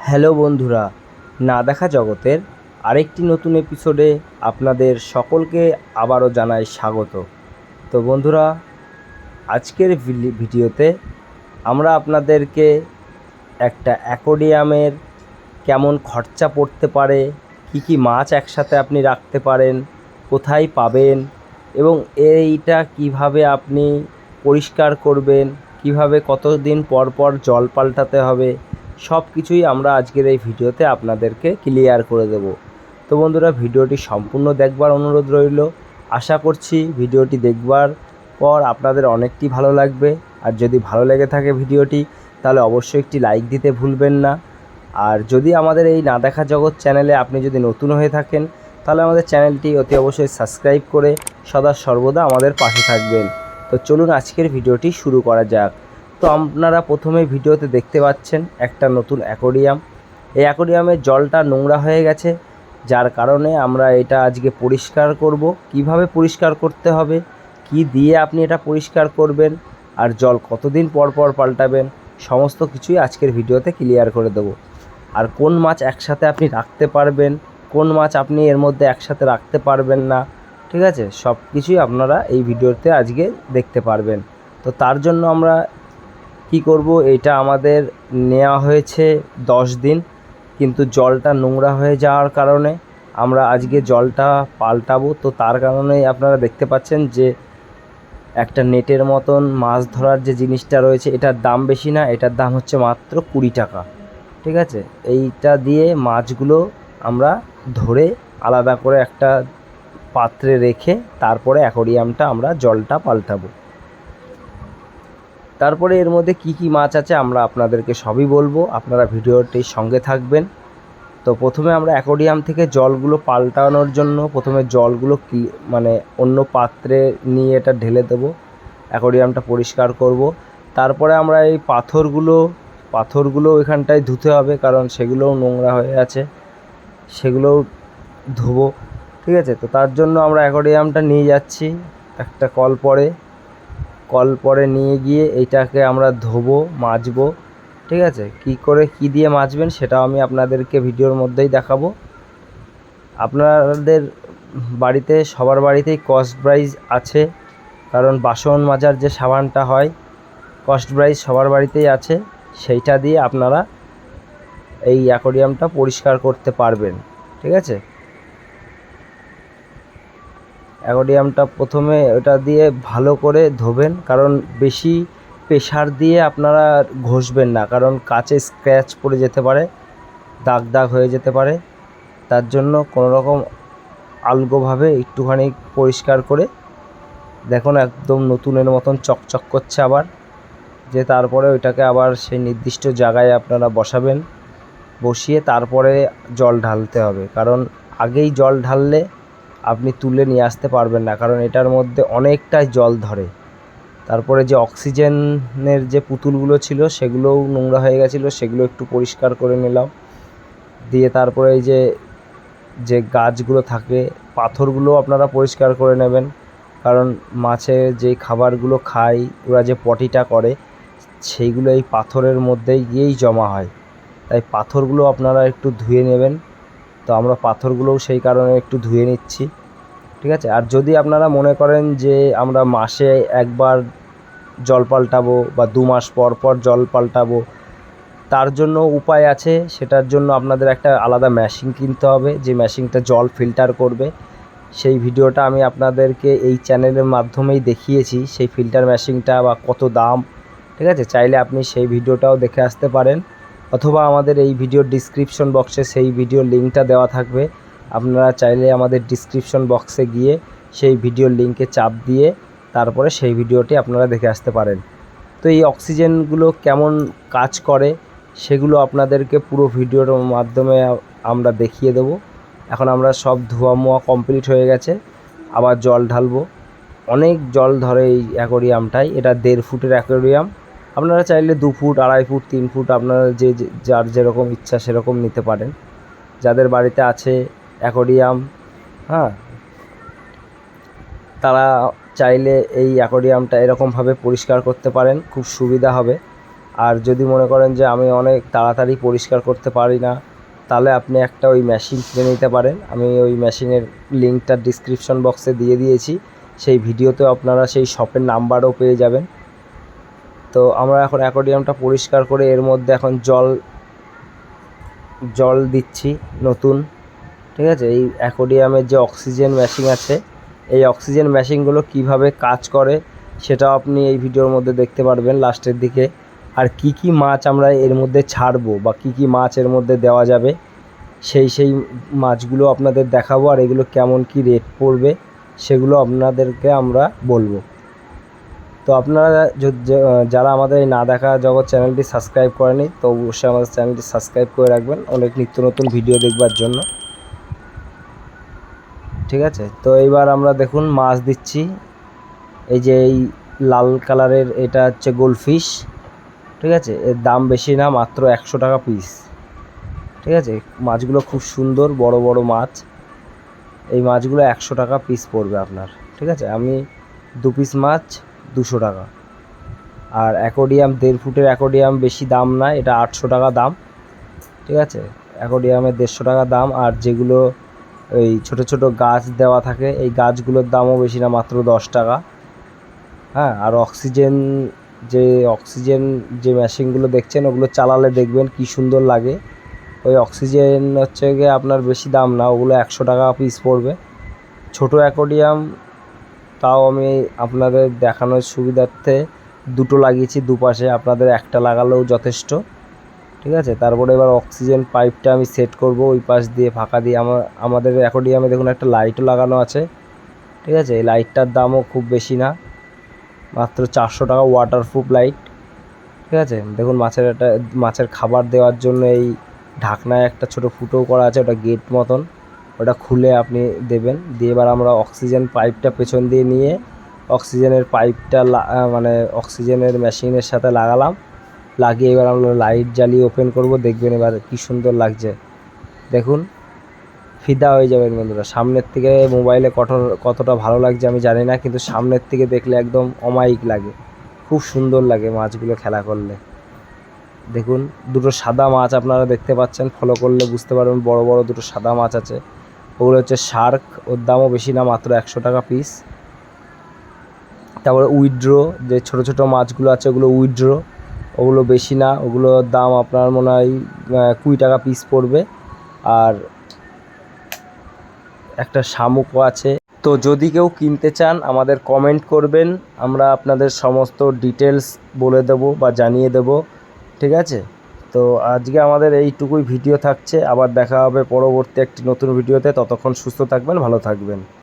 Hello বন্ধুরা, না দেখা জগতের আরেকটি নতুন এপিসোডে আপনাদের সকলকে আবারও জানাই স্বাগত। তো বন্ধুরা, আজকের ভিডিওতে আমরা আপনাদেরকে একটা অ্যাকোয়ারিয়ামের কেমন খরচা পড়তে পারে, কি মাছ একসাথে আপনি রাখতে পারেন, কোথায় পাবেন এবং এইটা কিভাবে আপনি পরিষ্কার করবেন, কিভাবে কতদিন পর পর জল পাল্টাতে হবে, সব কিছুই আমরা আজকের এই ভিডিওতে আপনাদেরকে ক্লিয়ার করে দেব। তো বন্ধুরা, ভিডিওটি সম্পূর্ণ দেখবার অনুরোধ রইল। আশা করছি ভিডিওটি দেখবার পর আপনাদের অনেকটি ভালো লাগবে। আর যদি ভালো লেগে থাকে ভিডিওটি, তাহলে অবশ্যই একটি লাইক দিতে ভুলবেন না। আর যদি আমাদের এই না দেখা জগৎ চ্যানেলে আপনি যদি নতুন হয়ে থাকেন, তাহলে আমাদের চ্যানেলটি অতি অবশ্যই সাবস্ক্রাইব করে সদা সর্বদা আমাদের পাশে থাকবেন। তো চলুন আজকের ভিডিওটি শুরু করা যাক। তো আপনারা প্রথমে ভিডিওতে দেখতে পাচ্ছেন একটা নতুন অ্যাকোয়ারিয়াম। এই অ্যাকোয়ারিয়ামের জলটা নোংরা হয়ে গেছে, যার কারণে আমরা এটা আজকে পরিষ্কার করব। কিভাবে পরিষ্কার করতে হবে, কি দিয়ে আপনি এটা পরিষ্কার করবেন, আর জল কতদিন পর পর পাল্টাবেন, সমস্ত কিছুই আজকের ভিডিওতে ক্লিয়ার করে দেবো। আর কোন মাছ একসাথে আপনি রাখতে পারবেন, কোন মাছ আপনি এর মধ্যে একসাথে রাখতে পারবেন না, ঠিক আছে, সব কিছুই আপনারা এই ভিডিওতে আজকে দেখতে পারবেন। তো তার জন্য আমরা কি করব, এটা আমাদের নেওয়া হয়েছে 10 দিন, কিন্তু জলটা নোংরা হয়ে যাওয়ার কারণে আমরা আজকে জলটা পাল্টাবো। তো তার কারণেই আপনারা দেখতে পাচ্ছেন যে একটা নেটের মতন মাছ ধরার যে জিনিসটা রয়েছে, এটার দাম বেশি না, এটার দাম হচ্ছে মাত্র 20 টাকা। ঠিক আছে, এইটা দিয়ে মাছগুলো আমরা ধরে আলাদা করে একটা পাত্রে রেখে তারপরে অ্যাকোয়ারিয়ামটা আমরা জলটা পাল্টাবো। তারপরে এর মধ্যে কি মাছ আছে আমরা আপনাদেরকে সবই বলবো, আপনারা ভিডিওটির সঙ্গে থাকবেন। তো প্রথমে আমরা অ্যাকোয়ারিয়াম থেকে জলগুলো পাল্টানোর জন্য প্রথমে জলগুলো মানে অন্য পাত্রে নিয়ে এটা ঢেলে দেবো, অ্যাকোয়ারিয়ামটা পরিষ্কার করব। তারপরে আমরা এই পাথরগুলো এখানটায় ধুতে হবে, কারণ সেগুলোও নোংরা হয়ে আছে, সেগুলোও ধোবো। ঠিক আছে, তো তার জন্য আমরা অ্যাকোয়ারিয়ামটা নিয়ে যাচ্ছি একটা কল পরে নিয়ে গিয়ে এইটাকে আমরা ধোবো, মাজবো। ঠিক আছে, কি দিয়ে মাজবেন সেটাও আমি আপনাদেরকে ভিডিওর মধ্যেই দেখাবো। আপনাদের বাড়িতে সবার বাড়িতেই কস্ট ব্রাইট আছে, কারণ বাসন মাজার যে সাবানটা হয় কস্ট ব্রাইট সবার বাড়িতেই আছে, সেইটা দিয়ে আপনারা এই অ্যাকোয়ারিয়ামটা পরিষ্কার করতে পারবেন। ঠিক আছে, অ্যাকোয়ারিয়ামটা প্রথমে ওটা দিয়ে ভালো করে ধোবেন, কারণ বেশি প্রেশার দিয়ে আপনারা ঘষবেন না, কারণ কাচে স্ক্র্যাচ পড়ে যেতে পারে, দাগ হয়ে যেতে পারে। তার জন্য কোনো রকম আলগোভাবে একটুখানি পরিষ্কার করে দেখুন একদম নতুনের মতন চকচক করছে আবার, যে তারপরে ওইটাকে আবার সেই নির্দিষ্ট জায়গায় আপনারা বসাবেন, বসিয়ে তারপরে জল ঢালতে হবে। কারণ আগেই জল ঢাললে আপনি তুলে নিয়ে আসতে পারবেন না, কারণ এটার মধ্যে অনেকটাই জল ধরে। তারপরে যে অক্সিজেনের যে পুতুলগুলো ছিল সেগুলোও নোংরা হয়ে গেছিলো, সেগুলো একটু পরিষ্কার করে নিলাম, দিয়ে তারপরে এই যে গাছগুলো থাকে, পাথরগুলো আপনারা পরিষ্কার করে নেবেন, কারণ মাছের যে খাবারগুলো খায়, ওরা যে পটিটা করে, সেইগুলো এই পাথরের মধ্যে গিয়েই জমা হয়, তাই পাথরগুলো আপনারা একটু ধুয়ে নেবেন। তো আমরা পাথরগুলোও সেই কারণে একটু ধুয়ে নিচ্ছি। ঠিক আছে, আর যদি আপনারা মনে করেন যে আমরা মাসে একবার জল পাল্টাবো বা 2 মাস পর পর জল পাল্টাবো, তার জন্য উপায় আছে। সেটার জন্য আপনাদের একটা আলাদা মেশিন কিনতে হবে, যে মেশিনটা জল ফিল্টার করবে। সেই ভিডিওটা আমি আপনাদেরকে এই চ্যানেলের মাধ্যমেই দেখিয়েছি, সেই ফিল্টার মেশিনটা বা কত দাম। ঠিক আছে, চাইলে আপনি সেই ভিডিওটাও দেখে আসতে পারেন, অথবা আমাদের এই ভিডিওর ডিসক্রিপশন বক্সে সেই ভিডিওর লিঙ্কটা দেওয়া থাকবে, আপনারা চাইলে আমাদের ডিসক্রিপশন বক্সে গিয়ে সেই ভিডিওর লিঙ্কে চাপ দিয়ে তারপরে সেই ভিডিওটি আপনারা দেখে আসতে পারেন। তো এই অক্সিজেনগুলো কেমন কাজ করে সেগুলো আপনাদেরকে পুরো ভিডিওর মাধ্যমে আমরা দেখিয়ে দেবো। এখন আমরা সব ধোয়া মোয়া কমপ্লিট হয়ে গেছে, আবার জল ঢালবো। অনেক জল ধরে এই অ্যাকোয়ারিয়ামটায়, এটা 1.5 ফুটের অ্যাকোয়ারিয়াম। আপনারা চাইলে 2 ফুট, 2.5 ফুট, 3 ফুট আপনারা যার যেরকম ইচ্ছা সেরকম নিতে পারেন। যাদের বাড়িতে আছে অ্যাকোয়ারিয়াম, হ্যাঁ, তারা চাইলে এই অ্যাকোয়ারিয়ামটা এরকমভাবে পরিষ্কার করতে পারেন, খুব সুবিধা হবে। আর যদি মনে করেন যে আমি অনেক তাড়াতাড়ি পরিষ্কার করতে পারি না, তাহলে আপনি একটা ওই মেশিন কিনে নিতে পারেন। আমি ওই মেশিনের লিঙ্কটা ডিসক্রিপশন বক্সে দিয়ে দিয়েছি, সেই ভিডিওতেও আপনারা সেই শপের নাম্বারও পেয়ে যাবেন। তো আমরা এখন অ্যাকোয়ারিয়ামটা পরিষ্কার করে এর মধ্যে এখন জল দিচ্ছি নতুন। ঠিক আছে, এই অ্যাকোয়ারিয়ামের যে অক্সিজেন মেশিন আছে, এই অক্সিজেন মেশিনগুলো কিভাবে কাজ করে সেটাও আপনি এই ভিডিওর মধ্যে দেখতে পারবেন লাস্টের দিকে। আর কি কি মাছ আমরা এর মধ্যে ছাড়বো বা কি কি মাছ এর মধ্যে দেওয়া যাবে, সেই মাছগুলো আপনাদের দেখাবো। আর এগুলো কেমন কি রেট পড়বে সেগুলো আপনাদেরকে আমরা বলবো। তো আপনারা যারা আমাদের এই না দেখা জগৎ চ্যানেলটি সাবস্ক্রাইব করেনি, তো অবশ্যই আমাদের চ্যানেলটি সাবস্ক্রাইব করে রাখবেন অনেক নিত্য নতুন ভিডিও দেখবার জন্য। ঠিক আছে, তো এইবার আমরা দেখুন মাছ দিচ্ছি। এই যে এই লাল কালারের এটা হচ্ছে গোল্ডফিশ। ঠিক আছে, এর দাম বেশি না, মাত্র 100 টাকা পিস। ঠিক আছে, মাছগুলো খুব সুন্দর বড় বড় মাছ। এই মাছগুলো 100 টাকা পিস পড়বে আপনার। ঠিক আছে, আমি 2 পিস মাছ 200 টাকা। আর অ্যাকোয়ারিয়াম 1.5 ফুটের অ্যাকোয়ারিয়াম বেশি দাম না, এটা 800 টাকা দাম। ঠিক আছে, অ্যাকোয়ারিয়ামের 150 টাকা দাম। আর যেগুলো এই ছোট ছোট গাছ দেওয়া থাকে, এই গাছগুলোর দামও বেশি না, মাত্র 10 টাকা। হ্যাঁ, আর অক্সিজেন যে মেশিনগুলো দেখছেন, ওগুলো চালালে দেখবেন কি সুন্দর লাগে। ওই অক্সিজেন হচ্ছে গিয়ে আপনার বেশি দাম না, ওগুলো 100 টাকা পিস পড়বে। ছোটো অ্যাকোয়ারিয়াম তাও আমি আপনাদের দেখানোর সুবিধার্থে 2টো লাগিয়েছি দুপাশে, আপনাদের একটা লাগালেও যথেষ্ট। ঠিক আছে, তারপরে এবার অক্সিজেন পাইপটা আমি সেট করব ওই পাশ দিয়ে ফাঁকা দিয়ে। আমাদের অ্যাকোয়ারিয়ামে দেখুন একটা লাইটও লাগানো আছে। ঠিক আছে, এই লাইটটার দামও খুব বেশি না, মাত্র 400 টাকা, ওয়াটারপ্রুফ লাইট। ঠিক আছে, দেখুন মাছের খাবার দেওয়ার জন্য এই ঢাকনায় একটা ছোট ফুটো করা আছে, ওটা গেট মতন, ওটা খুলে আপনি দেবেন। দিয়ে এবার আমরা অক্সিজেন পাইপটা পেছন দিয়ে নিয়ে অক্সিজেনের পাইপটা মানে অক্সিজেনের মেশিনের সাথে লাগিয়ে এবার আমরা লাইট জ্বালিয়ে ওপেন করব। দেখবেন এবার কি সুন্দর লাগছে, দেখুন ফিদা হয়ে যাবেন বন্ধুরা। সামনের থেকে মোবাইলে কতটা ভালো লাগছে আমি জানি না, কিন্তু সামনের থেকে দেখলে একদম অমায়িক লাগে, খুব সুন্দর লাগে মাছগুলো খেলা করলে। দেখুন 2টো সাদা মাছ আপনারা দেখতে পাচ্ছেন, ফলো করলে বুঝতে পারবেন বড় বড় 2টো সাদা মাছ আছে। ওগুলো হচ্ছে শার্ক, ওর দামও বেশি না, মাত্র 100 টাকা পিস। তারপরে উইড্রো, যে ছোট ছোট মাছগুলো আছে ওগুলো উইড্রো, ওগুলো বেশি না, ওগুলোর দাম আপনার মনে হয় 20 টাকা পিস পড়বে। আর একটা শামুকও আছে। তো যদি কেউ কিনতে চান আমাদের কমেন্ট করবেন, আমরা আপনাদের সমস্ত ডিটেলস বলে দেবো বা জানিয়ে দেবো। ঠিক আছে, তো আজকে আমাদের এইটুকুই ভিডিও থাকছে, আবার দেখা হবে পরবর্তী একটি নতুন ভিডিওতে। ততক্ষণ সুস্থ থাকবেন, ভালো থাকবেন।